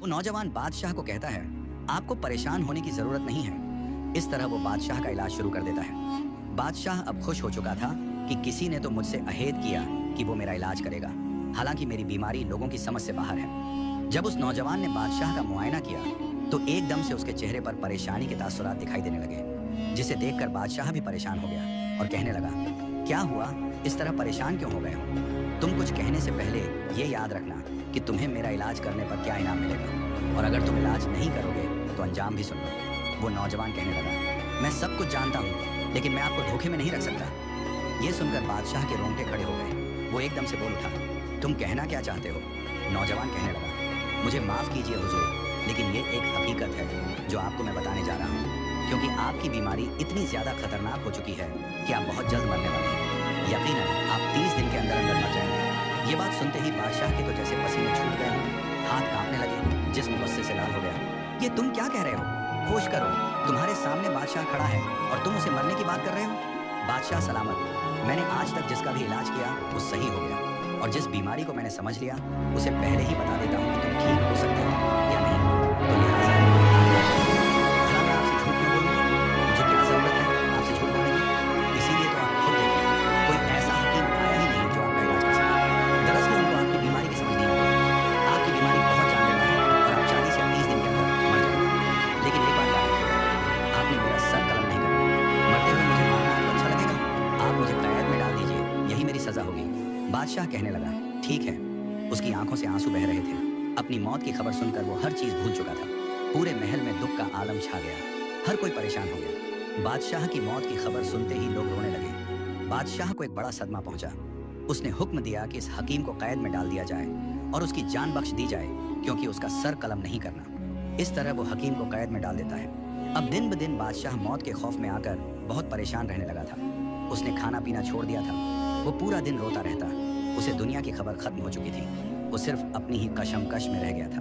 वो नौजवान बादशाह को कहता है, आपको परेशान होने की जरूरत नहीं है। इस तरह वो बादशाह का इलाज शुरू कर देता है। बादशाह अब खुश हो चुका था कि किसी ने तो मुझसे अहेद किया कि वो मेरा इलाज करेगा, हालांकि मेरी बीमारी लोगों की समझ से बाहर है। जब उस नौजवान ने बादशाह का मुआयना किया तो एकदम से उसके चेहरे पर परेशानी के तासुरात दिखाई देने लगे, जिसे देखकर बादशाह भी परेशान हो गया और कहने लगा, क्या हुआ, इस तरह परेशान क्यों हो गए हो? तुम कुछ कहने से पहले ये याद रखना कि तुम्हें मेरा इलाज करने पर क्या इनाम मिलेगा, और अगर तुम इलाज नहीं करोगे तो अंजाम भी सुन लो। वो नौजवान कहने लगा, मैं सब कुछ जानता हूँ, लेकिन मैं आपको धोखे में नहीं रख सकता। ये सुनकर बादशाह के रोंगटे खड़े हो गए। वो एकदम से बोल उठा, तुम कहना क्या चाहते हो? नौजवान कहने लगा, मुझे माफ कीजिए हुजूर, लेकिन ये एक हकीकत है जो आपको मैं बताने जा रहा हूँ, क्योंकि आपकी बीमारी इतनी ज्यादा खतरनाक हो चुकी है कि आप बहुत जल्द मरने वाले हैं। यकीनन आप 30 दिन के अंदर अंदर मर जाएंगे। ये बात सुनते ही बादशाह के तो जैसे पसीने छूट गए, हाथ कांपने लगे, जिस्म गुस्से से लाल हो गया। ये तुम क्या कह रहे हो? होश करो, तुम्हारे सामने बादशाह खड़ा है और तुम उसे मरने की बात कर रहे हो। बादशाह सलामत, मैंने आज तक जिसका भी इलाज किया वो सही हो गया, और जिस बीमारी को मैंने समझ लिया उसे पहले ही बता देता हूँ कि तुम ठीक हो सकते हो या नहीं। तो लिहाजा भला मैं आपसे झूठ क्यों बोलूंगा? मुझे क्या जरूरत है आपसे झूठ बोलने की? इसीलिए तो आप खुद देखिए, कोई ऐसा हकीम आया ही नहीं जो आपका इलाज कर सके। दरअसल उनको आपकी बीमारी की समझ नहीं होती। आपकी बीमारी बहुत जानलेवा है और आप 40 या 30 दिन के अंदर मर जाएंगे। लेकिन एक बात याद रखिएगा, आपने मेरा सर कलम नहीं करना। मरते हुए मुझे मारना आपको अच्छा लगेगा? आप मुझे कैद में डाल दीजिए, यही मेरी सजा होगी। बादशाह कहने लगा, ठीक है। उसकी आंखों से आंसू बह रहे थे। अपनी मौत की खबर सुनकर वो हर चीज भूल चुका था। पूरे महल में दुख का आलम छा गया, हर कोई परेशान हो गया। बादशाह की मौत की खबर सुनते ही लोग रोने लगे। बादशाह को एक बड़ा सदमा पहुंचा। उसने हुक्म दिया कि इस हकीम को कैद में डाल दिया जाए और उसकी जान बख्श दी जाए, क्योंकि उसका सर कलम नहीं करना। इस तरह वो हकीम को कैद में डाल देता है। अब दिन ब दिन बादशाह मौत के खौफ में आकर बहुत परेशान रहने लगा था। उसने खाना पीना छोड़ दिया था। वो पूरा दिन रोता रहता। उसे दुनिया की खबर खत्म हो चुकी थी। वो सिर्फ अपनी ही कशमकश में रह गया था।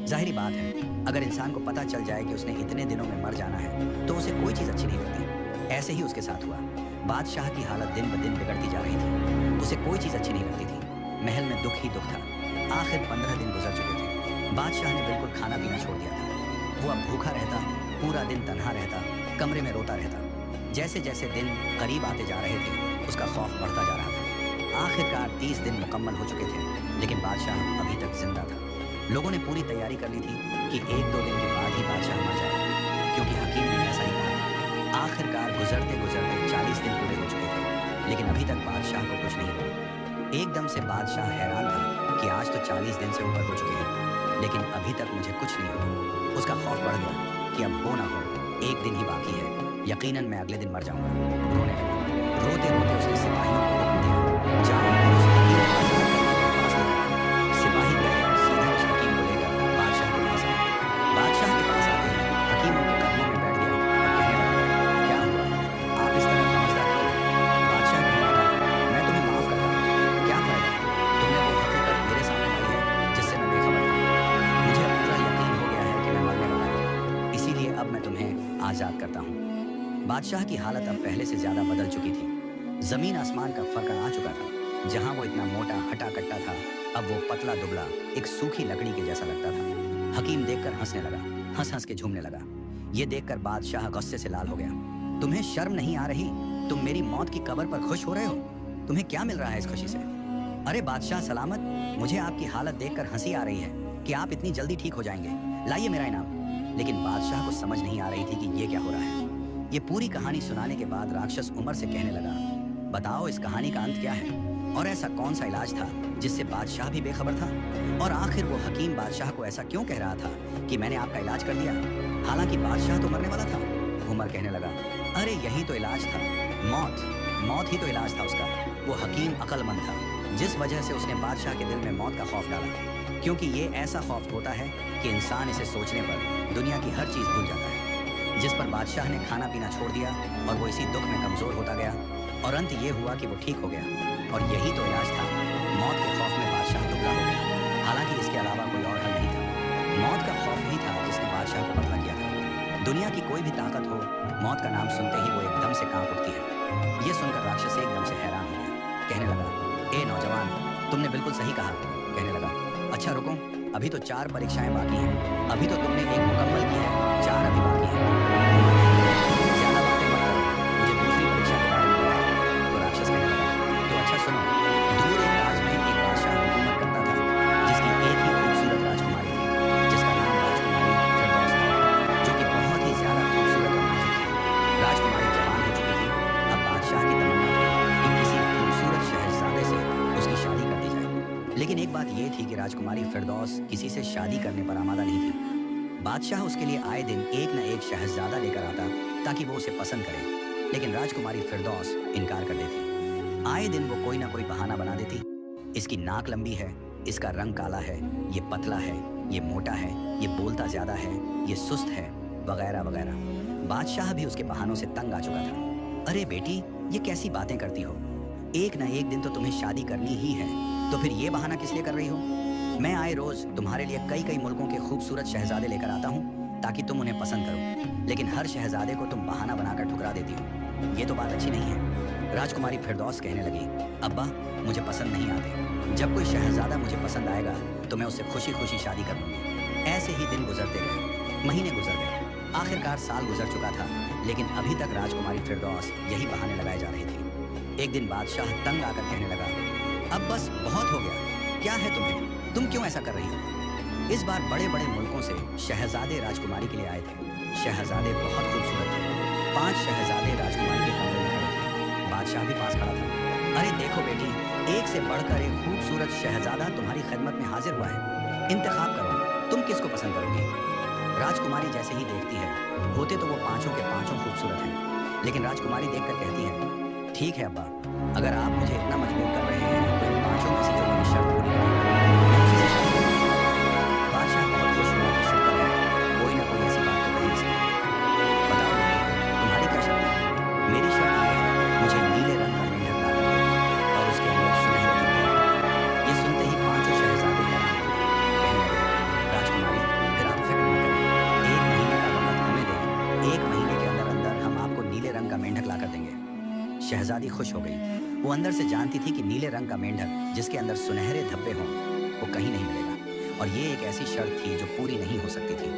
जाहिरी बात है, अगर इंसान को पता चल जाए कि उसने इतने दिनों में मर जाना है तो उसे कोई चीज अच्छी नहीं लगती। ऐसे ही उसके साथ हुआ। बादशाह की हालत दिन ब दिन बिगड़ती जा रही थी। उसे कोई चीज अच्छी नहीं लगती थी। महल में दुख ही दुख था। आखिर 15 दिन गुजर चुके थे। बादशाह ने बिल्कुल खाना पीना छोड़ दिया था। वो अब भूखा रहता, पूरा दिन तन्हा रहता, कमरे में रोता रहता। जैसे जैसे दिन करीब आते जा रहे थे उसका खौफ बढ़ता जा रहा था। आखिरकार 30 दिन मुकम्मल हो चुके थे, लेकिन बादशाह अभी तक जिंदा था। लोगों ने पूरी तैयारी कर ली थी कि 1-2 दिन के बाद ही बादशाह मर जाएगा, क्योंकि हकीम ने ऐसा ही कहा था। आखिरकार गुजरते गुजरते 40 दिन पूरे हो चुके थे, लेकिन अभी तक बादशाह को कुछ नहीं हुआ। एकदम से बादशाह हैरान था कि आज तो 40 दिन से ऊपर हो चुके हैं, लेकिन अभी तक मुझे कुछ नहीं हुआ। उसका खौफ बढ़ गया कि अब हो ना हो, एक दिन ही बाकी है, यकीनन मैं अगले दिन मर जाऊंगा। रोने लगा। रोते रोते उसने सिपाहियों को हुक्म दिया, जाओ उस हकीम के पास ले। सिपाही गए और सीधा उस हकीम को लेकर बादशाह के पास आए। बादशाह के पास आते ही हकीम उनके कदमों में बैठ गया और कहने लगा, क्या हुआ, आप इस तरह समझदार क्यों हैं? बादशाह कहने लगा, मैं तुम्हें माफ करता हूँ, क्या फायदा, तुमने वो हकीकत मेरे सामने लाई है जिससे मैं बेखबर था। मुझे अब पूरा यकीन हो गया है कि मैं मरने वाला हूँ, इसीलिए अब मैं तुम्हें आजाद करता हूँ। बादशाह की हालत अब पहले से ज्यादा बदल चुकी थी। जमीन आसमान का फर्क आ चुका था। जहां वो इतना मोटा हटा कट्टा था, अब वो पतला दुबला एक सूखी लकड़ी के जैसा लगता था। हकीम देखकर हंसने लगा, हंस हंस के झूमने लगा। ये देखकर बादशाह गुस्से से लाल हो गया। तुम्हें शर्म नहीं आ रही? तुम मेरी मौत की कब्र पर खुश हो रहे हो? तुम्हें क्या मिल रहा है इस खुशी से? अरे बादशाह सलामत, मुझे आपकी हालत देखकर हंसी आ रही है कि आप इतनी जल्दी ठीक हो जाएंगे। लाइए मेरा इनाम। लेकिन बादशाह को समझ नहीं आ रही थी कि ये क्या हो रहा है। ये पूरी कहानी सुनाने के बाद राक्षस उमर से कहने लगा, बताओ इस कहानी का अंत क्या है, और ऐसा कौन सा इलाज था जिससे बादशाह भी बेखबर था, और आखिर वो हकीम बादशाह को ऐसा क्यों कह रहा था कि मैंने आपका इलाज कर दिया, हालांकि बादशाह तो मरने वाला था। उमर कहने लगा, अरे यही तो इलाज था, मौत। मौत ही तो इलाज था उसका। वो हकीम अक्लमंद था, जिस वजह से उसने बादशाह के दिल में मौत का खौफ डाला, क्योंकि ये ऐसा खौफ होता है कि इंसान इसे सोचने पर दुनिया की हर चीज भूल जाता है। जिस पर बादशाह ने खाना पीना छोड़ दिया और वो इसी दुख में कमजोर होता गया, और अंत ये हुआ कि वो ठीक हो गया। और यही तो इलाज था। मौत के खौफ में बादशाह दुबला हो गया, हालांकि इसके अलावा कोई और हल नहीं था। मौत का खौफ ही था जिसने बादशाह को पतला किया था। दुनिया की कोई भी ताकत हो, मौत का नाम सुनते ही वो एकदम से कांप उठती है। ये सुनकर राक्षस एकदम से हैरान हो गया। कहने लगा, ए नौजवान, तुमने बिल्कुल सही कहा। कहने लगा, अच्छा रुको, अभी तो 4 परीक्षाएं बाकी हैं। अभी तो तुमने एक मुकम्मल की है, 4 अभी बाकी हैं। उमर कहने लगा, ज्यादा बातें मत करो, मुझे दूसरी परीक्षा के बारे में बताओ। तो राक्षस कहने लगा, तो अच्छा सुनो। दूर एक राज में एक बादशाह हुकूमत करता था, जिसकी एक ही खूबसूरत राजकुमारी थी, जिसका नाम राजकुमारी फिरदौस था, जो कि बहुत ही ज्यादा खूबसूरत और नाजुक थी। राजकुमारी जवान हो चुकी थी। अब बादशाह की तमन्ना थी कि किसी खूबसूरत शहजादे से उसकी शादी कर दी जाए। लेकिन एक बात यह थी कि राजकुमारी फिरदौस किसी से शादी करने पर आमादा नहीं थी। बादशाह उसके लिए आए दिन एक न एक शहजादा लेकर आता ताकि वो उसे पसंद करे, लेकिन राजकुमारी फिरदौस इनकार कर देती। आए दिन वो कोई ना कोई बहाना बना देती। इसकी नाक लंबी है, इसका रंग काला है, ये पतला है, ये मोटा है, ये बोलता ज्यादा है, ये सुस्त है, वगैरह वगैरह। बादशाह भी उसके बहानों से तंग आ चुका था। अरे बेटी, ये कैसी बातें करती हो? एक ना एक दिन तो तुम्हें शादी करनी ही है, तो फिर ये बहाना किस लिए कर रही हो? मैं आए रोज तुम्हारे लिए कई कई मुल्कों के खूबसूरत शहजादे लेकर आता हूँ ताकि तुम उन्हें पसंद करो, लेकिन हर शहजादे को तुम बहाना बनाकर ठुकरा देती हो। ये तो बात अच्छी नहीं है। राजकुमारी फिरदौस कहने लगी, अब्बा मुझे पसंद नहीं आते। जब कोई शहजादा मुझे पसंद आएगा तो मैं उससे खुशी खुशी शादी कर लूंगी। ऐसे ही दिन गुजरते गए, महीने गुजर गए, आखिरकार साल गुजर चुका था, लेकिन अभी तक राजकुमारी फिरदौस यही बहाने लगाए जा रही थी। एक दिन बादशाह तंग आकर कहने लगा, अब बस बहुत हो गया, क्या है तुम्हें, तुम क्यों ऐसा कर रही हो? इस बार बड़े बड़े मुल्कों से शहजादे राजकुमारी के लिए आए थे। शहजादे बहुत खूबसूरत थे। 5 शहजादे राजकुमारी के कमरे में खड़े थे। बादशाह भी पास खड़ा था। अरे देखो बेटी, एक से बढ़कर एक खूबसूरत शहजादा तुम्हारी खिदमत में हाजिर हुआ है। इंतखाब करो, तुम किसको पसंद करोगी? राजकुमारी जैसे ही देखती है, होते तो वो पांचों के पांचों खूबसूरत हैं, लेकिन राजकुमारी देखकर कहती है, ठीक है अब्बा, अगर आप मुझे इतना मजबूर कर रहे हैं तो इन पांचों में से जो मेरी शर्त पूरी करेगा, मैं उसी से शादी करूंगा। बादशाह बहुत खुश हुआ कि शुक्र है, कोई ना कोई ऐसी बात तो कही इसने। बताओ बेटी, तुम्हारी क्या शर्त है? मेरी शर्त यह है, मुझे नीले रंग का मेंढक ला कर दो और उसके अंदर सुनहरे धब्बे। ये सुनते ही पांचों शहजादे हैरान हो गए। कहने लगे, राजकुमारी फिर आप फिक्र न करें, 1 महीने का वक्त हमें दें, 1 महीने के अंदर अंदर हम आपको नीले रंग का मेंढक ला कर देंगे। शहजादी खुश हो गई। वो अंदर से जानती थी कि नीले रंग का मेंढक जिसके अंदर सुनहरे धब्बे हों वो कहीं नहीं मिलेगा, और ये एक ऐसी शर्त थी जो पूरी नहीं हो सकती थी।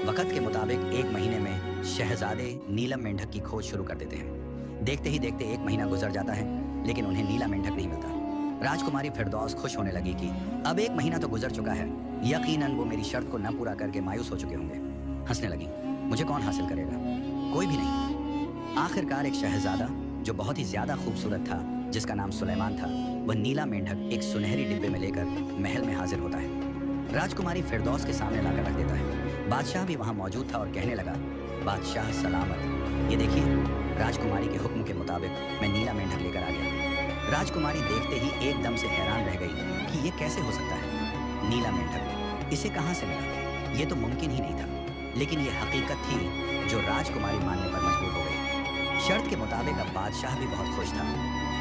वक्त के मुताबिक 1 महीने में शहजादे नीलम मेंढक की खोज शुरू कर देते हैं। देखते ही देखते 1 महीना गुजर जाता है, लेकिन उन्हें नीला मेंढक नहीं मिलता। राजकुमारी फिरदौस खुश होने लगी कि अब 1 महीना तो गुजर चुका है, यकीनन वो मेरी शर्त को न पूरा करके मायूस हो चुके होंगे। हंसने लगी, मुझे कौन हासिल करेगा? कोई भी नहीं। आखिरकार एक शहजादा जो बहुत ही ज्यादा खूबसूरत था, जिसका नाम सुलेमान था, वह नीला मेंढक एक सुनहरी डिब्बे में लेकर महल में हाजिर होता है। राजकुमारी फिरदौस के सामने लाकर रख देता है। बादशाह भी वहां मौजूद था और कहने लगा, बादशाह सलामत, ये देखिए, राजकुमारी के हुक्म के मुताबिक मैं नीला मेंढक लेकर आ गया। राजकुमारी देखते ही एकदम से हैरान रह गई कि ये कैसे हो सकता है? नीला मेंढक इसे कहां से मिला? ये तो मुमकिन ही नहीं था, लेकिन ये हकीकत थी जो राजकुमारी मानने पर मजबूर हो गई। शर्त के मुताबिक अब बादशाह भी बहुत खुश था।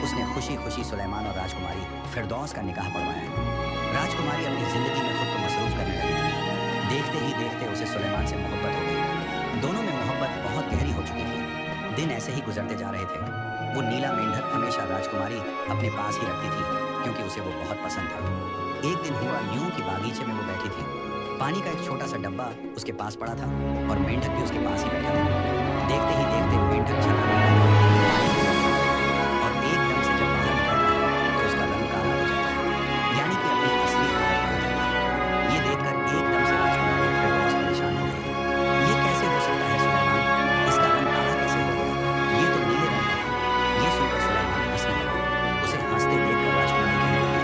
उसने खुशी खुशी सुलेमान और राजकुमारी फिरदौस का निकाह पढ़वाया। राजकुमारी अपनी जिंदगी में खुद को मसरूफ करने लगी थी। देखते ही देखते उसे सुलेमान से मोहब्बत हो गई। दोनों में मोहब्बत बहुत गहरी हो चुकी थी। दिन ऐसे ही गुजरते जा रहे थे। वो नीला मेंढक हमेशा राजकुमारी अपने पास ही रखती थी, क्योंकि उसे वो बहुत पसंद था। एक दिन हुआ यूं कि बागीचे में वो बैठी थी। पानी का एक छोटा सा डब्बा उसके पास पड़ा था और मेंढक भी उसके पास ही बैठा था। देखते ही देखते मेंढक छलांग लगाकर पानी में गिरता है और एकदम से जब बाहर निकलता है तो उसका रंग काला हो जाता है, यानी कि अपनी असली हालत में आ जाता है। ये देखकर एकदम से राजकुमारी फिरदौस परेशान हो गई। ये कैसे हो सकता है सुलेमान? इसका रंग काला कैसे हो गया? ये तो नीले रंग का था। ये सुनकर सुलेमान हंसने लगा। उसे हंसते देखकर राजकुमारी कहने लगी,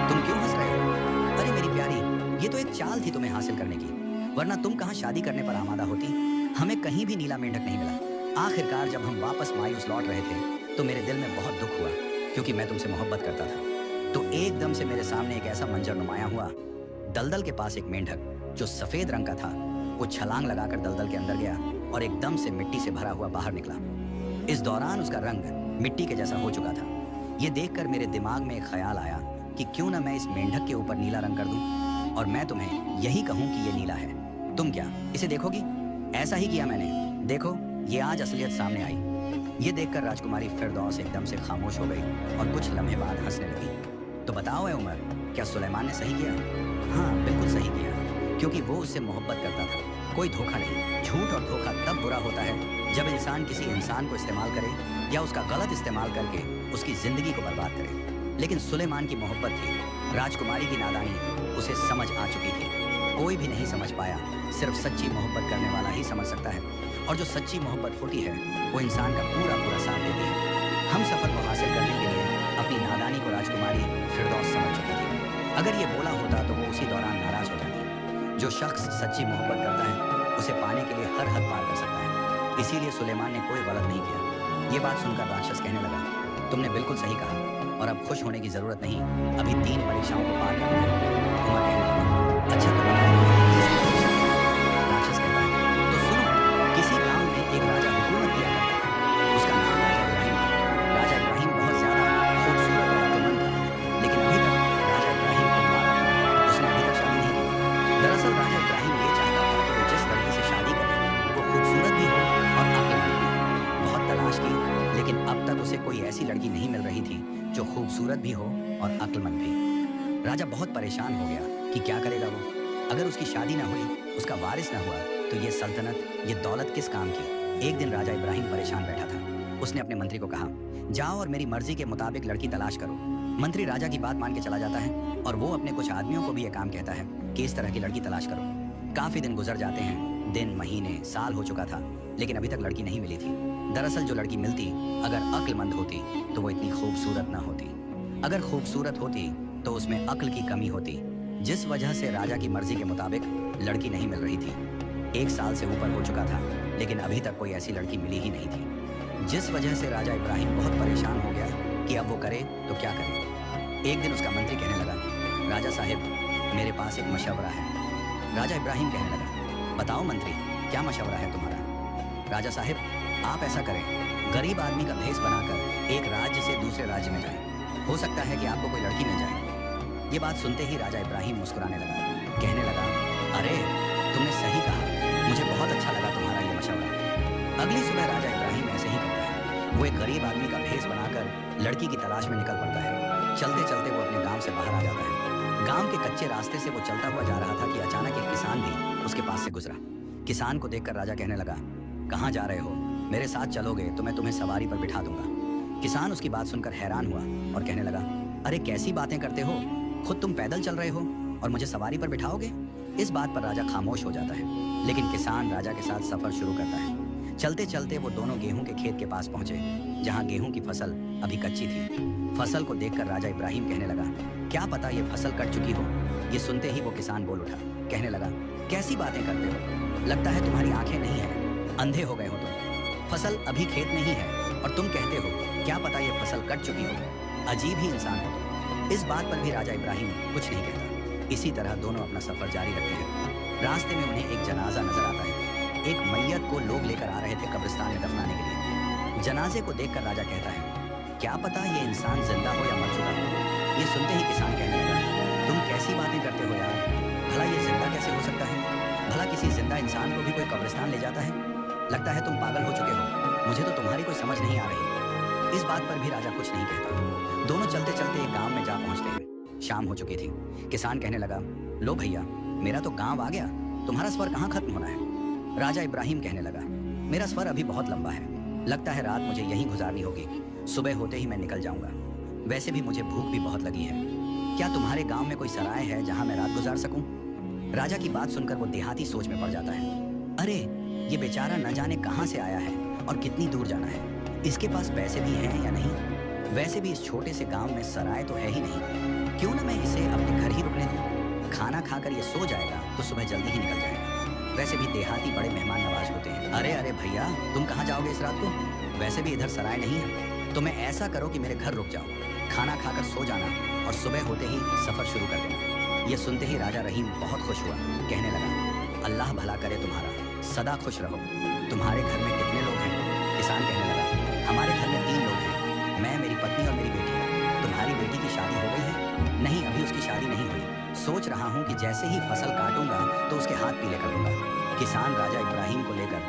तुम क्यों हंस रहे हो? अरे मेरी प्यारी, ये तो एक चाल थी तुम्हें हासिल करने की, वरना तुम कहाँ शादी करने पर आमादा होती। हमें कहीं भी नीला मेंढक नहीं मिला। आखिरकार जब हम वापस मायूस लौट रहे थे तो मेरे दिल में बहुत दुख हुआ, क्योंकि मैं तुमसे मोहब्बत करता था। तो एकदम से मेरे सामने एक ऐसा मंजर नुमाया हुआ। दलदल के पास एक मेंढक जो सफेद रंग का था, वो छलांग लगाकर दलदल के अंदर गया और एकदम से मिट्टी से भरा हुआ बाहर निकला। इस दौरान उसका रंग मिट्टी के जैसा हो चुका था। ये देखकर मेरे दिमाग में एक ख्याल आया कि क्यों ना मैं इस मेंढक के ऊपर नीला रंग कर दूं और मैं तुम्हें यही कहूं कि ये नीला है। तुम क्या इसे देखोगी? ऐसा ही किया मैंने। देखो, ये आज असलियत सामने आई। ये देखकर राजकुमारी फिरदौस एकदम से खामोश हो गई और कुछ लम्हे बाद हंसने लगी। तो बताओ ए उमर, क्या सुलेमान ने सही किया? हाँ, बिल्कुल सही किया, क्योंकि वो उससे मोहब्बत करता था। कोई धोखा नहीं। झूठ और धोखा तब बुरा होता है जब इंसान किसी इंसान को इस्तेमाल करे या उसका गलत इस्तेमाल करके उसकी जिंदगी को बर्बाद करे। लेकिन सुलेमान की मोहब्बत थी, राजकुमारी की नादानी उसे समझ आ चुकी थी। कोई भी नहीं समझ पाया, सिर्फ सच्ची मोहब्बत करने वाला ही समझ सकता है। और जो सच्ची मोहब्बत होती है वो इंसान का पूरा पूरा साथ देती है। हम सफर को हासिल करने के लिए अपनी नादानी को राजकुमारी फिरदौस समझ चुकी थी। अगर ये बोला होता तो वो उसी दौरान नाराज हो जाती। जो शख्स सच्ची मोहब्बत करता है उसे पाने के लिए हर हद पार कर सकता है। इसीलिए सुलेमान ने कोई गलत नहीं किया। ये बात सुनकर राक्षस कहने लगा, तुमने बिल्कुल सही कहा और अब खुश होने की जरूरत नहीं, अभी 3 परीक्षाओं को पार करना है। उमर कहने लगा, अच्छा तो बताओ तीसरी परीक्षा क्या है? राक्षस कहता है, तो सुनो, किसी गांव में एक राजा हुकूमत किया करता था। उसका नाम राजा इब्राहिम था। राजा इब्राहिम बहुत ज्यादा खूबसूरत और अक्लमंद था, लेकिन अभी तक राजा इब्राहिम कुंवारा था। उसने अभी तक शादी नहीं की। दरअसल राजा इब्राहिम ये चाहता था कि वो जिस लड़की से शादी करे वो खूबसूरत भी हो और अक्लमंद भी। बहुत तलाश की, लेकिन अब तक उसे कोई ऐसी लड़की नहीं मिल रही थी जो खूबसूरत भी हो और अक्लमंद भी। राजा बहुत परेशान हो गया कि क्या करेगा वो। अगर उसकी शादी ना हुई, उसका वारिस ना हुआ, तो ये सल्तनत, ये दौलत किस काम की। एक दिन राजा इब्राहिम परेशान बैठा था। उसने अपने मंत्री को कहा, जाओ और मेरी मर्जी के मुताबिक लड़की तलाश करो। मंत्री राजा की बात मान के चला जाता है और वो अपने कुछ आदमियों को भी ये काम कहता है कि इस तरह की लड़की तलाश करो। काफी दिन गुजर जाते हैं, दिन, महीने, साल हो चुका था, लेकिन अभी तक लड़की नहीं मिली थी। दरअसल जो लड़की मिलती, अगर अक्लमंद होती तो वो इतनी खूबसूरत ना होती। अगर खूबसूरत होती तो उसमें अक्ल की कमी होती, जिस वजह से राजा की मर्जी के मुताबिक लड़की नहीं मिल रही थी। 1 साल से ऊपर हो चुका था, लेकिन अभी तक कोई ऐसी लड़की मिली ही नहीं थी, जिस वजह से राजा इब्राहिम बहुत परेशान हो गया कि अब वो करे तो क्या करे। एक दिन उसका मंत्री कहने लगा, राजा साहिब, मेरे पास एक मशवरा है। राजा इब्राहिम कहने लगा, बताओ मंत्री, क्या मशवरा है तुम्हारा? राजा साहिब, आप ऐसा करें, गरीब आदमी का भेष बनाकर एक राज्य से दूसरे राज्य में जाएं। हो सकता है कि आपको कोई लड़की मिल जाए। ये बात सुनते ही राजा इब्राहिम मुस्कुराने लगा, कहने लगा, अरे तुमने सही कहा, मुझे बहुत अच्छा लगा तुम्हारा ये मशवरा। अगली सुबह राजा इब्राहिम ऐसे ही करता है। वो एक गरीब आदमी का भेष बनाकर लड़की की तलाश में निकल पड़ता है। चलते चलते वो अपने गांव से बाहर आ जाता है। गांव के कच्चे रास्ते से वो चलता हुआ जा रहा था कि अचानक एक किसान भी उसके पास से गुजरा। किसान को देखकर राजा कहने लगा, कहाँ जा रहे हो? मेरे साथ चलोगे तो मैं तुम्हें सवारी पर बिठा दूंगा। किसान उसकी बात सुनकर हैरान हुआ और कहने लगा, अरे कैसी बातें करते हो, खुद तुम पैदल चल रहे हो और मुझे सवारी पर बिठाओगे? इस बात पर राजा खामोश हो जाता है, लेकिन किसान राजा के साथ सफर शुरू करता है। चलते चलते वो दोनों गेहूं के खेत के पास पहुंचे, जहां गेहूं की फसल अभी कच्ची थी। फसल को देखकर राजा इब्राहिम कहने लगा, क्या पता ये फसल कट चुकी हो। ये सुनते ही वो किसान बोल उठा, कहने लगा, कैसी बातें करते हो, लगता है तुम्हारी आंखें नहीं है, अंधे हो गए हो तुम। फसल अभी खेत में ही है और तुम कहते हो क्या पता ये फसल कट चुकी हो। अजीब ही इंसान हो तुम। इस बात पर भी राजा इब्राहिम कुछ नहीं कहता। इसी तरह दोनों अपना सफर जारी रखते हैं। रास्ते में उन्हें एक जनाजा नजर आता है। एक मैयत को लोग लेकर आ रहे थे कब्रिस्तान में दफनाने के लिए। जनाजे को देखकर राजा कहता है, क्या पता ये इंसान जिंदा हो या मर चुका हो। ये सुनते ही किसान कहने लगा, तुम कैसी बातें करते हो यार, भला ये जिंदा कैसे हो सकता है? भला किसी जिंदा इंसान को भी कोई कब्रिस्तान ले जाता है? लगता है तुम पागल हो चुके हो, मुझे तो तुम्हारी कोई समझ नहीं आ रही। इस बात पर भी राजा कुछ नहीं कहता। दोनों चलते चलते एक गांव में जा पहुंचते हैं। शाम हो चुकी थी। किसान कहने लगा, लो भैया, मेरा तो गांव आ गया, तुम्हारा सफर कहाँ खत्म होना है? राजा इब्राहिम कहने लगा, मेरा सफर अभी बहुत लंबा है, लगता है रात मुझे यहीं गुजारनी होगी, सुबह होते ही मैं निकल जाऊंगा। वैसे भी मुझे भूख भी बहुत लगी है। क्या तुम्हारे गांव में कोई सराय है जहां मैं रात गुजार सकूं? राजा की बात सुनकर वो देहाती सोच में पड़ जाता है। अरे ये बेचारा न जाने कहां से आया है और कितनी दूर जाना है, इसके पास पैसे भी हैं या नहीं? वैसे भी इस छोटे से गांव में सराय तो है ही नहीं, क्यों ना मैं इसे अपने घर ही रुकने दूं। खाना खाकर ये सो जाएगा तो सुबह जल्दी ही निकल जाएगा। वैसे भी देहाती बड़े मेहमान नवाज होते हैं। अरे अरे भैया, तुम कहाँ जाओगे इस रात को? वैसे भी इधर सराय नहीं है, तो मैं ऐसा करो कि मेरे घर रुक जाओ, खाना खाकर सो जाना और सुबह होते ही सफर शुरू कर देना। ये सुनते ही राजा रहीम बहुत खुश हुआ, कहने लगा, अल्लाह भला करे तुम्हारा, सदा खुश रहो। तुम्हारे घर में कितने लोग हैं? किसान कहने लगा, हमारे घर में 3 लोग हैं, मैं, मेरी पत्नी और मेरी बेटी। तुम्हारी बेटी की शादी हो गई है? नहीं, अभी उसकी शादी नहीं हुई। सोच रहा हूँ कि जैसे ही फसल काटूंगा तो उसके हाथ पीले कर दूंगा। किसान राजा इब्राहिम को लेकर